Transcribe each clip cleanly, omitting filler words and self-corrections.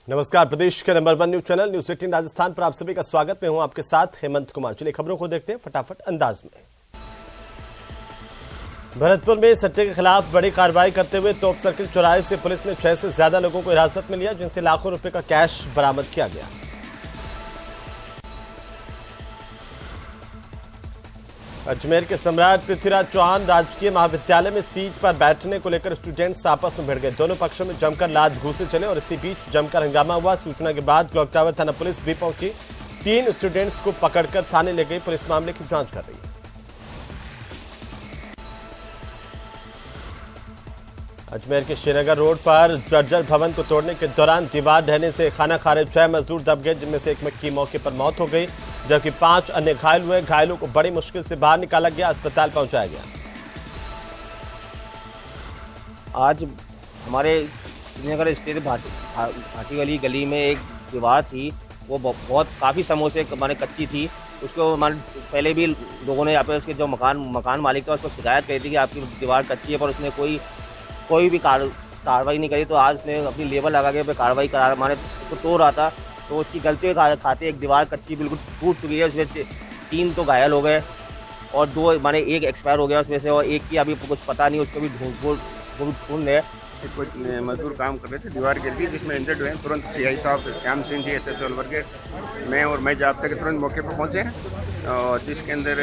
नमस्कार, प्रदेश के number 1 news channel news 18 Rajasthan पर आप सभी का स्वागत। मैं हूं आपके साथ हेमंत कुमार। चलिए खबरों को देखते हैं फटाफट अंदाज में। भरतपुर में सट्टे के खिलाफ बड़ी कार्रवाई करते हुए तोप सर्किल चौराहे से पुलिस ने 6 से ज्यादा लोगों को हिरासत में लिया, जिनसे लाखों रुपए का कैश बरामद किया गया। अजमेर के सम्राट पृथ्वीराज चौहान राजकीय महाविद्यालय में सीट पर बैठने को लेकर स्टूडेंट्स आपस में भिड़ गए। दोनों पक्षों में जमकर लात घूंसे चले और इसी बीच जमकर हंगामा हुआ। सूचना के बाद क्लॉक टावर थाना पुलिस भी पहुंची। 3 स्टूडेंट्स को पकड़कर थाने ले गई। पुलिस मामले की जांच कर रही है। अजमेर के श्रीनगर रोड पर जर्जर भवन को तोड़ने के दौरान दीवार ढहने से खाना खा रहे 6 मजदूर दब गए, जिनमें से एक की मौके पर मौत हो गई, जबकि 5 अन्य घायल हुए। घायलों को बड़ी मुश्किल से बाहर निकाला गया, अस्पताल पहुंचाया गया। आज हमारे श्रीनगर स्टेट भाटी वाली गली में एक दीवार थी, वो बहुत काफ़ी समय से हमारे कच्ची थी। उसको हमारे पहले भी लोगों ने यहाँ पे उसके जो मकान मालिक था उसको शिकायत करी थी कि आपकी दीवार कच्ची है, पर उसने कोई भी कार्रवाई नहीं करी। तो आज उसने अपनी लेबर लगा के कार्रवाई करा, हमारे उसको तोड़ रहा था, तो उसकी गलती के खाते एक दीवार कच्ची बिल्कुल टूट चुकी है। उसमें 3 तो घायल हो गए और 2 माने एक एक्सपायर हो गया उसमें से, और एक की अभी कुछ पता नहीं, उसको भी ढूंढ रहे। कुछ मजदूर काम कर रहे थे, दीवार गिर गई जिसमें इंजर्ड हुए। तुरंत सीआई साहब श्याम सिंह जी SSO अलवर मैं जाब्ते के तुरंत मौके पर पहुंचे, और जिसके अंदर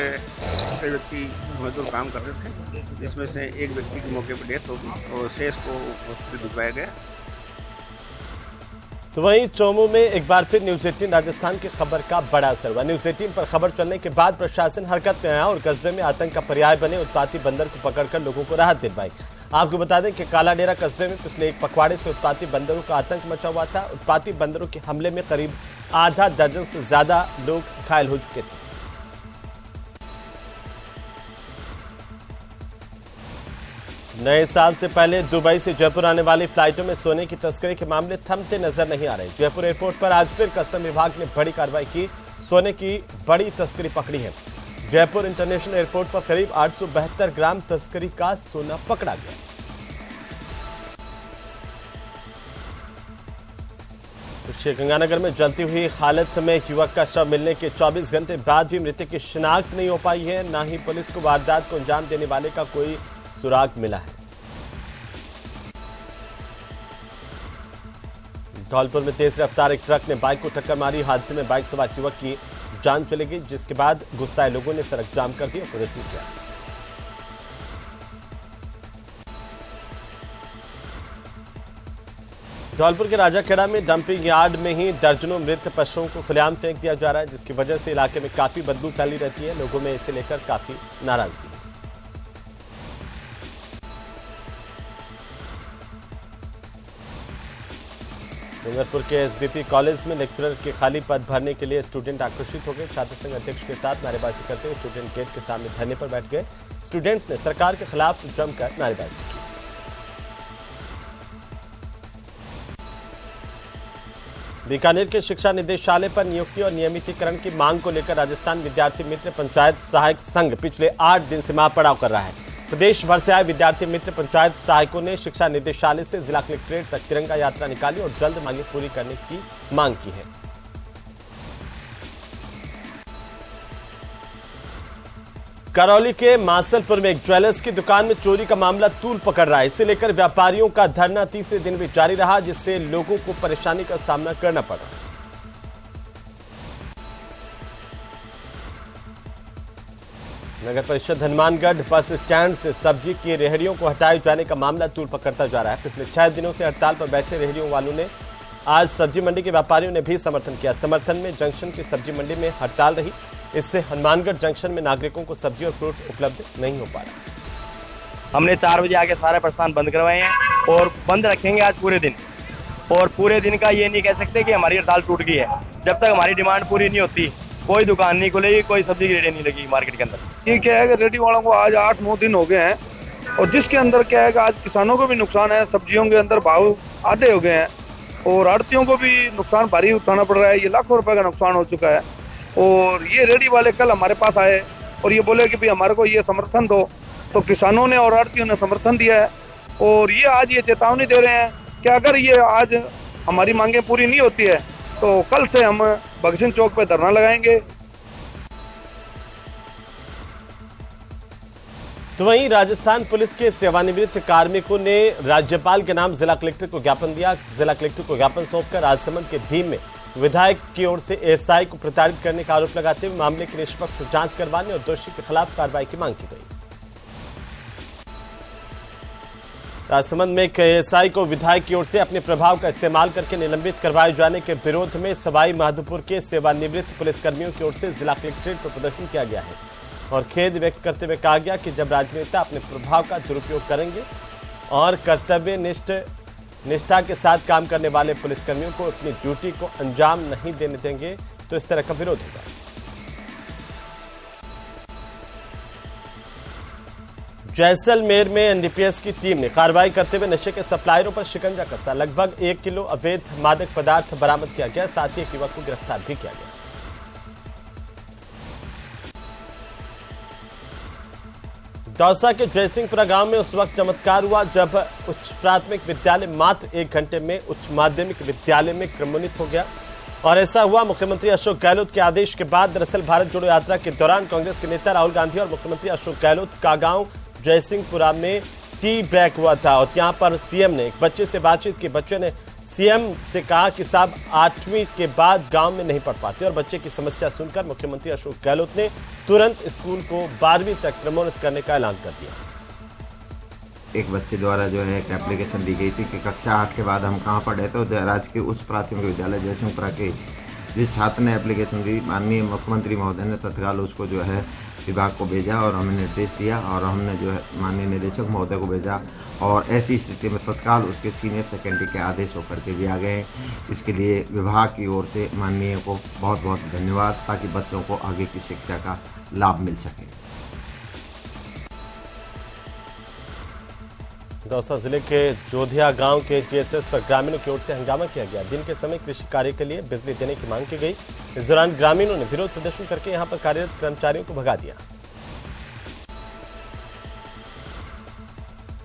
कई व्यक्ति मजदूर काम कर रहे थे, जिसमें से एक व्यक्ति की मौके पर डेथ हो गई और शेष को हॉस्पिटल भिजवाया गया। तो वहीं चौमू में एक बार फिर न्यूज 18 राजस्थान की खबर का बड़ा असर हुआ। न्यूज 18 पर खबर चलने के बाद प्रशासन हरकत में आया और कस्बे में आतंक का पर्याय बने उत्पाती बंदर को पकड़कर लोगों को राहत दिलवाई। आपको बता दें कि काला डेरा कस्बे में पिछले एक पखवाड़े से उत्पाती बंदरों का आतंक मचा हुआ था। उत्पाती बंदरों के हमले में करीब आधा दर्जन से ज्यादा लोग घायल हो चुके थे। नए साल से पहले दुबई से जयपुर आने वाली फ्लाइटों में सोने की तस्करी के मामले थमते नजर नहीं आ रहे। जयपुर एयरपोर्ट पर आज फिर कस्टम विभाग ने बड़ी कार्रवाई की, सोने की बड़ी तस्करी पकड़ी है। जयपुर इंटरनेशनल एयरपोर्ट पर करीब 872 ग्राम तस्करी का सोना पकड़ा गया। श्रीगंगानगर में जलती हुई हालत में युवक का शव मिलने के 24 घंटे बाद भी मृतक की शिनाख्त नहीं हो पाई है। न ही पुलिस को वारदात को अंजाम देने वाले का कोई सुराग मिला है। धौलपुर में तेज रफ्तार एक ट्रक ने बाइक को टक्कर मारी। हादसे में बाइक सवार युवक की जान चली गई, जिसके बाद गुस्साए लोगों ने सड़क जाम कर दी और प्रदर्शन किया। धौलपुर के राजाखेड़ा में डंपिंग यार्ड में ही दर्जनों मृत पशुओं को खुलेआम फेंक दिया जा रहा है, जिसकी वजह से इलाके में काफी बदबू फैली रहती है। लोगों में इसे लेकर काफी नाराजगी है। डूंगरपुर के SBP कॉलेज में लेक्चरर के खाली पद भरने के लिए स्टूडेंट आक्रोशित हो गए। छात्र संघ अध्यक्ष के साथ नारेबाजी करते हुए स्टूडेंट गेट के सामने धरने पर बैठ गए। स्टूडेंट्स ने सरकार के खिलाफ जमकर नारेबाजी की। बीकानेर के शिक्षा निदेशालय पर नियुक्ति और नियमितीकरण की मांग को लेकर राजस्थान विद्यार्थी मित्र पंचायत सहायक संघ पिछले 8 दिन से महापड़ाव कर रहा है। प्रदेश भर से आए विद्यार्थी मित्र पंचायत सहायकों ने शिक्षा निदेशालय से जिला कलेक्ट्रेट तक तिरंगा यात्रा निकाली और जल्द मांगे पूरी करने की मांग की है। करौली के मासलपुर में एक ज्वेलर्स की दुकान में चोरी का मामला तूल पकड़ रहा है। इसे लेकर व्यापारियों का धरना तीसरे दिन भी जारी रहा, जिससे लोगों को परेशानी का सामना करना पड़ा। नगर परिषद हनुमानगढ़ बस स्टैंड से सब्जी की रेहड़ियों को हटाए जाने का मामला तूल पकड़ता जा रहा है। पिछले 6 दिनों से हड़ताल पर बैठे रेहड़ियों वालों ने आज सब्जी मंडी के व्यापारियों ने भी समर्थन किया। समर्थन में जंक्शन की सब्जी मंडी में हड़ताल रही। इससे हनुमानगढ़ जंक्शन में नागरिकों को सब्जी और फ्रूट उपलब्ध नहीं हो पा रहा। हमने 4 बजे आके सारे प्रस्थान बंद करवाए हैं और बंद रखेंगे आज पूरे दिन। और पूरे दिन का ये नहीं कह सकते कि हमारी हड़ताल टूट गई है। जब तक हमारी डिमांड पूरी नहीं होती कोई दुकान नहीं खुलेगी, कोई सब्जी की रेडी नहीं लगी मार्केट के अंदर। ये क्या है कि रेडी वालों को आज 8-9 दिन हो गए हैं, और जिसके अंदर क्या है कि आज किसानों को भी नुकसान है। सब्जियों के अंदर भाव आधे हो गए हैं और आड़तियों को भी नुकसान भारी उठाना पड़ रहा है। ये लाखों रुपए का नुकसान हो चुका है। और ये रेडी वाले कल हमारे पास आए और ये बोले कि भाई हमारे को ये समर्थन दो, तो किसानों ने और आड़तियों ने समर्थन दिया है। और ये आज ये चेतावनी दे रहे हैं कि अगर ये आज हमारी मांगें पूरी नहीं होती है तो कल से हम भगत सिंह चौक पे धरना लगाएंगे। तो वहीं राजस्थान पुलिस के सेवानिवृत्त कार्मिकों ने राज्यपाल के नाम जिला कलेक्टर को ज्ञापन दिया। जिला कलेक्टर को ज्ञापन सौंपकर राजसमंद के भीम में विधायक की ओर से एएसआई को प्रताड़ित करने का आरोप लगाते हुए मामले की निष्पक्ष जांच करवाने और दोषी के खिलाफ कार्रवाई की मांग की गई। राजसमंद में एक एएसआई को विधायक की ओर से अपने प्रभाव का इस्तेमाल करके निलंबित करवाए जाने के विरोध में सवाई माधोपुर के सेवानिवृत्त पुलिसकर्मियों की ओर से जिला कलेक्ट्रेट पर प्रदर्शन किया गया है और खेद व्यक्त करते हुए कहा गया कि जब राजनेता अपने प्रभाव का दुरुपयोग करेंगे और कर्तव्य निष्ठा के साथ काम करने वाले पुलिसकर्मियों को अपनी ड्यूटी को अंजाम नहीं देने देंगे तो इस तरह का विरोध होगा। जैसलमेर में एनडीपीएस की टीम ने कार्रवाई करते हुए नशे के सप्लायरों पर शिकंजा कसा। लगभग 1 किलो अवैध मादक पदार्थ बरामद किया गया। साथ ही एक युवक को गिरफ्तार भी किया गया। दौसा के जयसिंहपुरा गांव में उस वक्त चमत्कार हुआ जब उच्च प्राथमिक विद्यालय मात्र 1 घंटे में उच्च माध्यमिक विद्यालय में क्रमोन्नत हो गया। और ऐसा हुआ मुख्यमंत्री अशोक गहलोत के आदेश के बाद। दरअसल भारत जोड़ो यात्रा के दौरान कांग्रेस के नेता राहुल गांधी और मुख्यमंत्री अशोक गहलोत का गांव जयसिंहपुरा में टी ब्रेक हुआ था और यहां पर सीएम ने एक बच्चे से बातचीत की। बच्चे ने सीएम से कहा कि साहब 8वीं के बाद गांव में नहीं पढ़ पाते और बच्चे की समस्या सुनकर मुख्यमंत्री अशोक गहलोत ने तुरंत स्कूल को 12वीं तक क्रमोन्नत करने का ऐलान कर दिया। एक बच्चे द्वारा जो है एक एप्लीकेशन दी गई थी कि कक्षा 8 के बाद हम कहाँ पढ़े, तो जयराज के उच्च प्राथमिक विद्यालय जयसिंहपुरा के जिस छात्र ने एप्लीकेशन दी, माननीय मुख्यमंत्री महोदय ने तत्काल उसको जो है विभाग को भेजा और हमें निर्देश दिया और हमने जो है माननीय निदेशक महोदय को भेजा और ऐसी स्थिति में तत्काल उसके सीनियर सेकेंडरी के आदेश होकर के भी आ गए। इसके लिए विभाग की ओर से माननीय को बहुत बहुत धन्यवाद, ताकि बच्चों को आगे की शिक्षा का लाभ मिल सके। दौसा जिले के जोधिया गांव के जीएसएस पर ग्रामीणों की ओर से हंगामा किया गया। दिन के समय कृषि कार्य के लिए बिजली देने की मांग की गई। इस दौरान ग्रामीणों ने विरोध प्रदर्शन करके यहां पर कार्यरत कर्मचारियों को भगा दिया।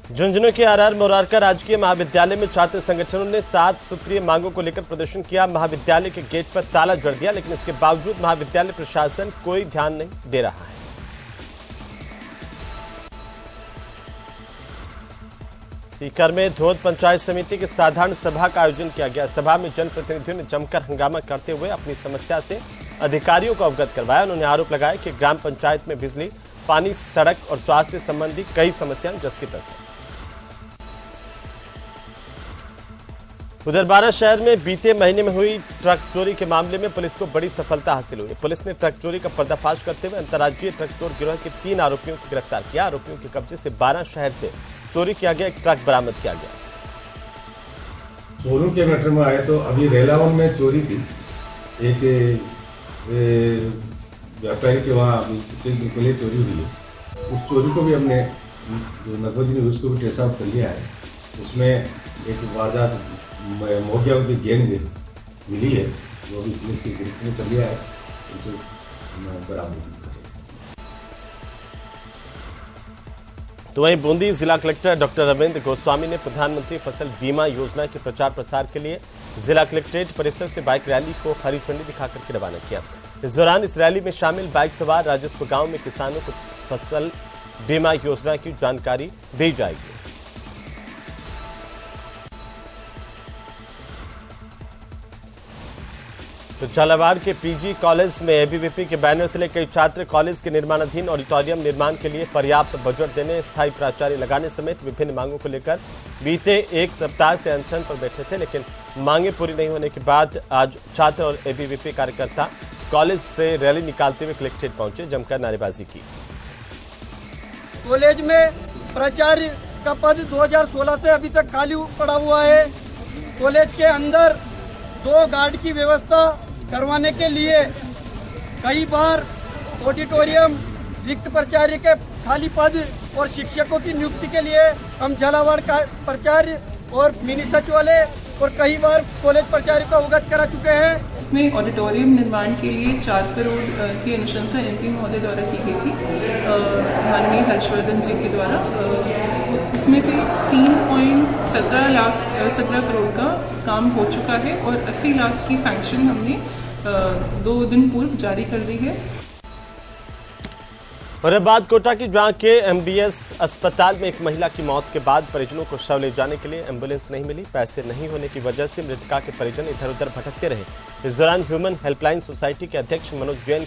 झुंझुनू के आरआर मोरारका राजकीय महाविद्यालय में छात्र संगठनों ने 7 सूत्रीय मांगों को लेकर प्रदर्शन किया। महाविद्यालय के गेट पर ताला जड़ दिया, लेकिन इसके बावजूद महाविद्यालय प्रशासन कोई ध्यान नहीं दे रहा है। सीकर में धोद पंचायत समिति की साधारण सभा का आयोजन किया गया। सभा में जनप्रतिनिधियों ने जमकर हंगामा करते हुए अपनी समस्या से अधिकारियों को अवगत करवाया। उन्होंने आरोप लगाया कि ग्राम पंचायत में बिजली, पानी, सड़क और स्वास्थ्य संबंधी कई समस्याएं जस की तस हैं। उधर बारा शहर में बीते महीने में हुई ट्रक चोरी के मामले में पुलिस को बड़ी सफलता हासिल हुई। पुलिस ने ट्रक चोरी का पर्दाफाश करते हुए अंतर्राज्यीय ट्रक चोर गिरोह के 3 आरोपियों को गिरफ्तार किया। आरोपियों के कब्जे से 12 शहर से चोरी किया गया एक ट्रक बरामद किया गया। शोरूम के मैटर में आए तो अभी रेलावन में चोरी थी। एक व्यापारी के वहाँ चोरी हुई है। उस चोरी को भी हमने जो नगोजी ने उसको भी ट्रेस आउट कर लिया है। उसमें एक वारदात मोगिया की गैंग मिली है, वो भी पुलिस की गिरफ्तारी कर लिया है। उसे बरामद। तो वहीं बूंदी जिला कलेक्टर डॉक्टर रविंद्र गोस्वामी ने प्रधानमंत्री फसल बीमा योजना के प्रचार प्रसार के लिए जिला कलेक्ट्रेट परिसर से बाइक रैली को हरी झंडी दिखाकर के रवाना किया। इस दौरान इस रैली में शामिल बाइक सवार राजस्व गांव में किसानों को फसल बीमा योजना की जानकारी दी जाएगी। तो झालावाड़ के पीजी कॉलेज में एबीवीपी के बैनर तले कई छात्र कॉलेज के निर्माणाधीन ऑडिटोरियम निर्माण के लिए पर्याप्त बजट देने, स्थायी प्राचार्य लगाने समेत विभिन्न मांगों को लेकर बीते 1 सप्ताह से अनशन पर बैठे थे, लेकिन मांगे पूरी नहीं होने के बाद आज छात्र और एबीवीपी कार्यकर्ता कॉलेज से रैली निकालते हुए कलेक्ट्रेट पहुंचे, जमकर नारेबाजी की। कॉलेज में प्राचार्य का पद 2016 से अभी तक खाली पड़ा हुआ है। कॉलेज के अंदर 2 गार्ड की व्यवस्था करवाने के लिए कई बार ऑडिटोरियम, रिक्त प्राचार्य के खाली पद और शिक्षकों की नियुक्ति के लिए हम झालावाड़ का प्राचार्य और मिनी सचिवालय और कई बार कॉलेज प्राचार्य को अवगत करा चुके हैं। इसमें ऑडिटोरियम निर्माण के लिए 4 करोड़ की अनुशंसा एमपी महोदय द्वारा की गई थी, माननीय हर्षवर्धन जी के द्वारा। इसमें से 3.17 करोड़ का काम हो चुका है और 80 लाख की सैंक्शन हमने 2 दिन पूर्व जारी कर दी है। और अब बात कोटा की, जहां के MBS अस्पताल में एक महिला की मौत के बाद परिजनों को शव ले जाने के लिए एम्बुलेंस नहीं मिली। पैसे नहीं होने की वजह से मृतका के परिजन इधर उधर भटकते रहे। इस दौरान ह्यूमन हेल्पलाइन सोसाइटी के अध्यक्ष मनोज जैन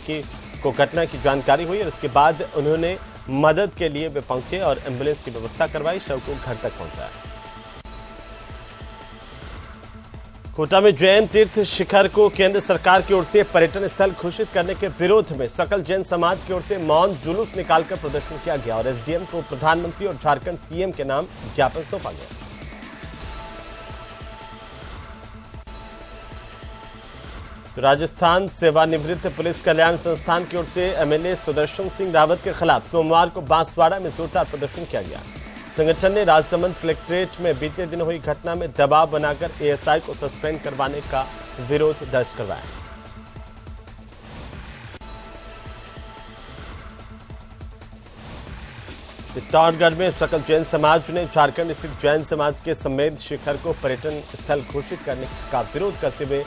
को घटना की जानकारी हुई और इसके बाद उन्होंने मदद के लिए वे पहुंचे और एम्बुलेंस की व्यवस्था करवाई, शव को घर तक पहुंचाया। कोटा में जैन तीर्थ शिखर को केंद्र सरकार की ओर से पर्यटन स्थल घोषित करने के विरोध में सकल जैन समाज की ओर से मौन जुलूस निकालकर प्रदर्शन किया गया और SDM को प्रधानमंत्री और झारखंड CM के नाम ज्ञापन सौंपा गया। तो राजस्थान सेवानिवृत्त पुलिस कल्याण संस्थान की ओर से MLA सुदर्शन सिंह रावत के खिलाफ सोमवार को बांसवाड़ा में जोरदार प्रदर्शन किया गया। संगठन ने राजसमंद कलेक्ट्रेट में बीते दिन हुई घटना में दबाव बनाकर ASI को सस्पेंड करवाने का विरोध दर्ज करवाया। चित्तौड़गढ़ में सकल जैन समाज ने झारखंड स्थित जैन समाज के समेत शिखर को पर्यटन स्थल घोषित करने का विरोध करते हुए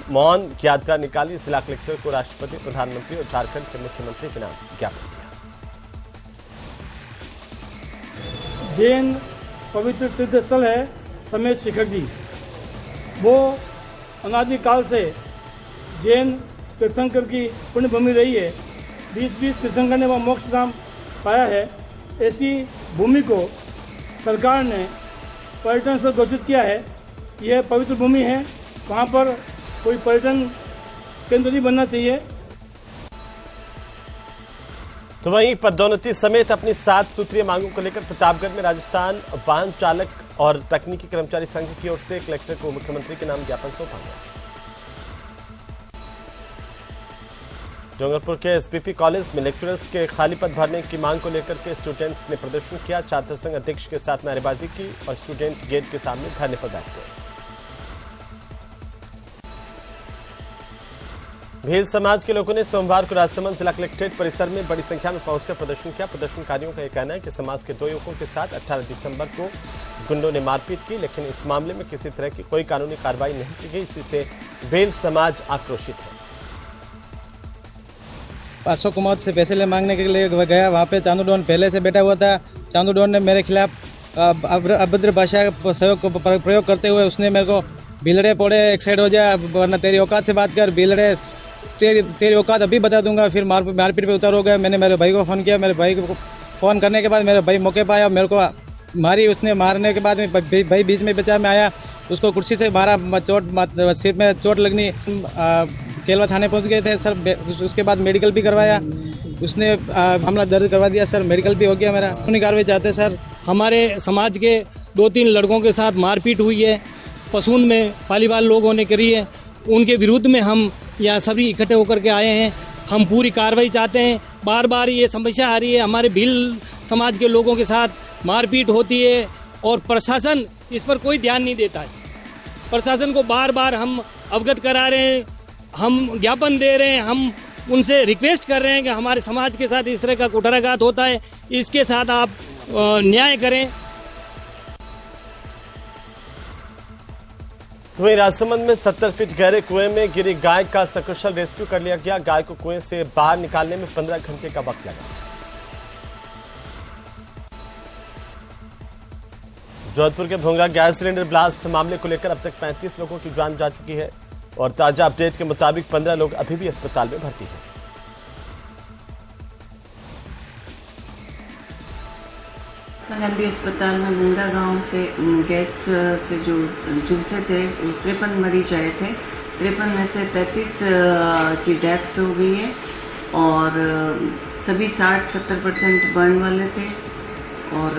मौन यात्रा निकाली। जिला कलेक्टर को राष्ट्रपति, प्रधानमंत्री और झारखंड के मुख्यमंत्री के नाम ज्ञापन दिया। जैन पवित्र तीर्थ स्थल है समेत शिखर जी, वो अनादिकाल से जैन तीर्थंकर की पुण्य भूमि रही है। 20 तीर्थंकर ने वह मोक्ष धाम पाया है। ऐसी भूमि को सरकार ने पर्यटन स्थल घोषित किया है। यह पवित्र भूमि है, वहाँ पर कोई पर्यटन केंद्र नहीं बनना चाहिए। तो वहीं पदोन्नति समेत अपनी 7 सूत्रीय मांगों को लेकर प्रतापगढ़ में राजस्थान वाहन चालक और तकनीकी कर्मचारी संघ की ओर से कलेक्टर को मुख्यमंत्री के नाम ज्ञापन सौंपा गया। डूंगरपुर के SPP कॉलेज में लेक्चरर्स के खाली पद भरने की मांग को लेकर के स्टूडेंट्स ने प्रदर्शन किया। छात्र संघ अध्यक्ष के साथ नारेबाजी की और स्टूडेंट गेट के सामने धरने पर बैठ गए। भील समाज के लोगों ने सोमवार को राजसमंद जिला कलेक्ट्रेट परिसर में बड़ी संख्या में पहुंचकर प्रदर्शन किया। प्रदर्शनकारियों का यह कहना है कि समाज के 2 युवकों के साथ 18 दिसंबर को गुंडों ने मारपीट की, लेकिन इस मामले में किसी तरह की कोई कानूनी कार्रवाई नहीं की गई। इसी से भील समाज आक्रोशित है। 500 कुमार से पैसे ले मांगने के लिए गया, वहाँ पे चांदू डॉन पहले से बैठा हुआ था। चांदू डॉन ने मेरे खिलाफ अभद्र भाषा का प्रयोग करते हुए उसने मेरे को भीलड़े पोड़े, एक साइड हो जा वरना तेरी औकात से बात कर, भीलड़े तेरी औकात अभी बता दूंगा। फिर मारपीट पे उतर हो गया। मैंने मेरे भाई को फ़ोन किया, मेरे भाई को फ़ोन करने के बाद मेरे भाई मौके पर आया, मेरे को मारी। उसने मारने के बाद में भाई बीच में बचाव में आया, उसको कुर्सी से मारा, चोट सिर में चोट लगनी। केलवा थाने पहुंच गए थे सर, उसके बाद मेडिकल भी करवाया, उसने मामला दर्ज करवा दिया सर, मेडिकल भी हो गया मेरा। कानूनी कार्रवाई चाहते सर। हमारे समाज के 2-3 लड़कों के साथ मारपीट हुई है, पसून में पालीवाल लोगों ने करी है, उनके विरुद्ध में हम यहाँ सभी इकट्ठे होकर के आए हैं। हम पूरी कार्रवाई चाहते हैं। बार बार ये समस्या आ रही है, हमारे भील समाज के लोगों के साथ मारपीट होती है और प्रशासन इस पर कोई ध्यान नहीं देता है। प्रशासन को बार बार हम अवगत करा रहे हैं, हम ज्ञापन दे रहे हैं, हम उनसे रिक्वेस्ट कर रहे हैं कि हमारे समाज के साथ इस तरह का कुठाराघात होता है, इसके साथ आप न्याय करें। वहीं राजसमंद में 70 फीट गहरे कुएं में गिरी गाय का सकुशल रेस्क्यू कर लिया गया। गाय को कुएं से बाहर निकालने में 15 घंटे का वक्त लगा। जोधपुर के भोंगा गैस सिलेंडर ब्लास्ट मामले को लेकर अब तक 35 लोगों की जान जा चुकी है और ताजा अपडेट के मुताबिक 15 लोग अभी भी अस्पताल में भर्ती हैं। गांधी अस्पताल में मुंडा गांव से गैस से जो झुलसे थे 53 मरीज आए थे। 53 में से 33 की डेथ हो गई है और सभी 60-70% बर्न वाले थे और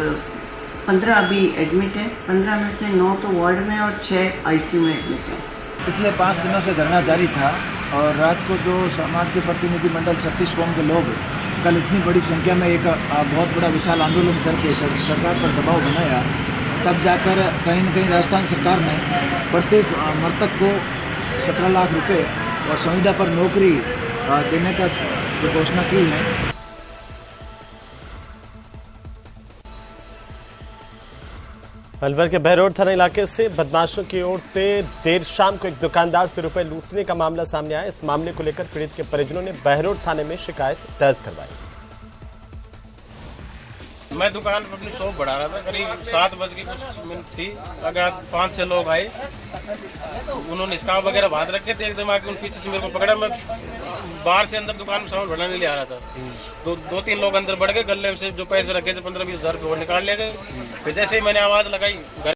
15 अभी एडमिट है। 15 में से 9 तो वार्ड में और 6 ICU में एडमिट है। पिछले 5 दिनों से धरना जारी था और रात को जो समाज के प्रतिनिधि मंडल 36 कौम के लोग कल इतनी बड़ी संख्या में एक बहुत बड़ा विशाल आंदोलन करके सरकार पर दबाव बनाया, तब जाकर कहीं न कहीं राजस्थान सरकार ने प्रत्येक मृतक को 17 लाख रुपए और संविदा पर नौकरी देने का घोषणा की है। अलवर के बहरोड थाना इलाके से बदमाशों की ओर से देर शाम को एक दुकानदार से रुपए लूटने का मामला सामने आया। इस मामले को लेकर पीड़ित के परिजनों ने बहरोड थाने में शिकायत दर्ज करवाई। मैं दुकान पर अपनी शॉप बढ़ा रहा था, करीब 7 बज के कुछ मिनट थी। अगर 5-6 लोग आए, उन्होंने स्कार्फ वगैरह बांध रखे थे, एकदम आके उन पीछे से मेरे को पकड़ा। मैं बाहर से अंदर दुकान में सामान बढ़ाने ले आ रहा था। 2-3 लोग अंदर बढ़ गए, गले से जो पैसे रखे थे 15-20 हज़ार रुपये वो निकाल ले गए। फिर जैसे ही मैंने आवाज़ लगाई